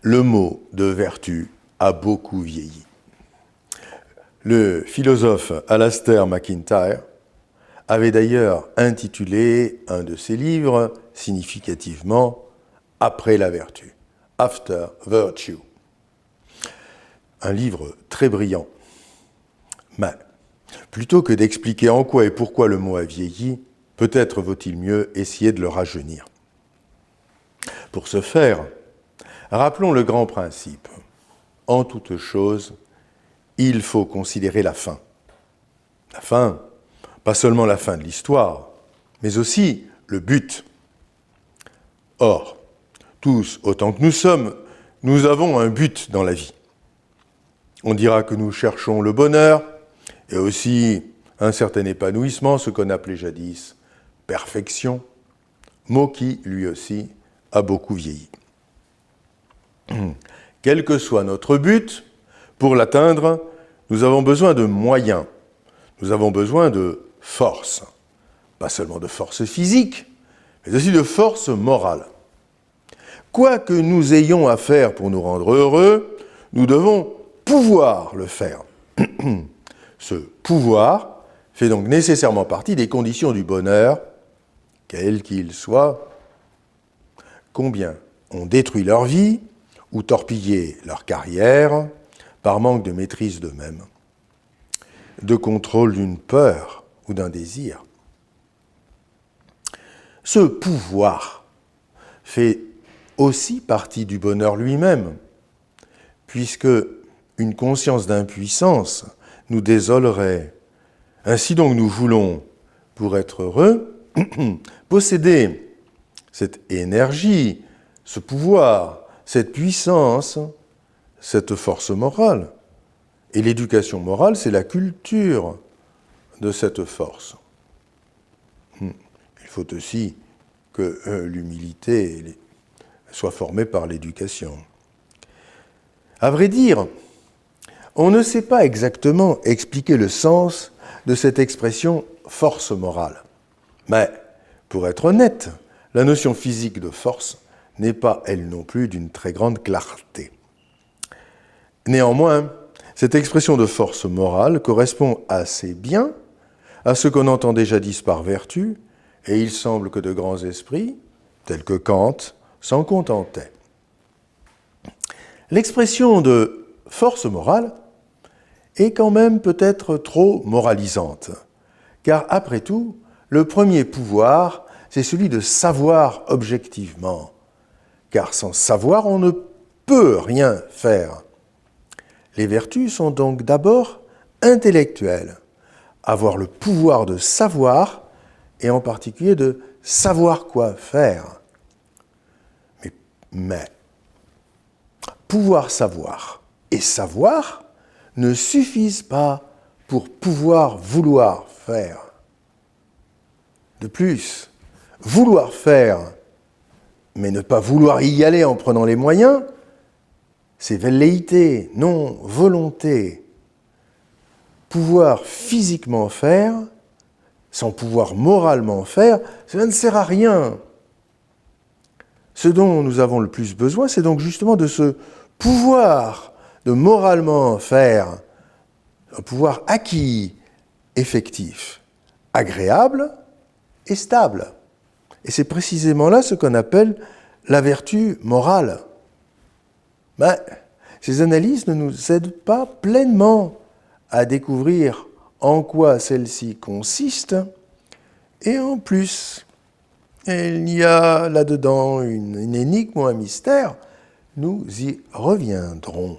Le mot de vertu a beaucoup vieilli. Le philosophe Alasdair MacIntyre avait d'ailleurs intitulé un de ses livres significativement « Après la vertu », « After Virtue ». Un livre très brillant. Mais plutôt que d'expliquer en quoi et pourquoi le mot a vieilli, peut-être vaut-il mieux essayer de le rajeunir. Pour ce faire, rappelons le grand principe. En toute chose, il faut considérer la fin. La fin, pas seulement la fin de l'histoire, mais aussi le but. Or, tous, autant que nous sommes, nous avons un but dans la vie. On dira que nous cherchons le bonheur et aussi un certain épanouissement, ce qu'on appelait jadis perfection, mot qui, lui aussi, a beaucoup vieilli. Quel que soit notre but, pour l'atteindre, nous avons besoin de moyens, nous avons besoin de force, pas seulement de force physique, mais aussi de force morale. Quoi que nous ayons à faire pour nous rendre heureux, nous devons pouvoir le faire. Ce pouvoir fait donc nécessairement partie des conditions du bonheur, quel qu'il soit. Combien ont détruit leur vie ou torpillé leur carrière par manque de maîtrise d'eux-mêmes, de contrôle d'une peur ou d'un désir. Ce pouvoir fait aussi partie du bonheur lui-même, puisque une conscience d'impuissance nous désolerait. Ainsi donc nous voulons, pour être heureux, posséder cette énergie, ce pouvoir, cette puissance, cette force morale. Et l'éducation morale, c'est la culture de cette force. Il faut aussi que l'humilité soit formée par l'éducation. À vrai dire, on ne sait pas exactement expliquer le sens de cette expression « force morale ». Mais, pour être honnête, la notion physique de force n'est pas, elle non plus, d'une très grande clarté. Néanmoins, cette expression de force morale correspond assez bien à ce qu'on entendait jadis par vertu, et il semble que de grands esprits, tels que Kant, s'en contentaient. L'expression de force morale est quand même peut-être trop moralisante, car après tout, le premier pouvoir, c'est celui de savoir objectivement, car sans savoir, on ne peut rien faire. Les vertus sont donc d'abord intellectuelles, avoir le pouvoir de savoir, et en particulier de savoir quoi faire. Mais pouvoir savoir et savoir ne suffisent pas pour pouvoir vouloir faire. De plus, vouloir faire, mais ne pas vouloir y aller en prenant les moyens, c'est velléité, non volonté. Pouvoir physiquement faire, sans pouvoir moralement faire, cela ne sert à rien. Ce dont nous avons le plus besoin, c'est donc justement de ce pouvoir de moralement faire, un pouvoir acquis, effectif, agréable et stable. Et c'est précisément là ce qu'on appelle la vertu morale. Mais ces analyses ne nous aident pas pleinement à découvrir en quoi celle-ci consiste, et en plus, il y a là-dedans une énigme ou un mystère. Nous y reviendrons.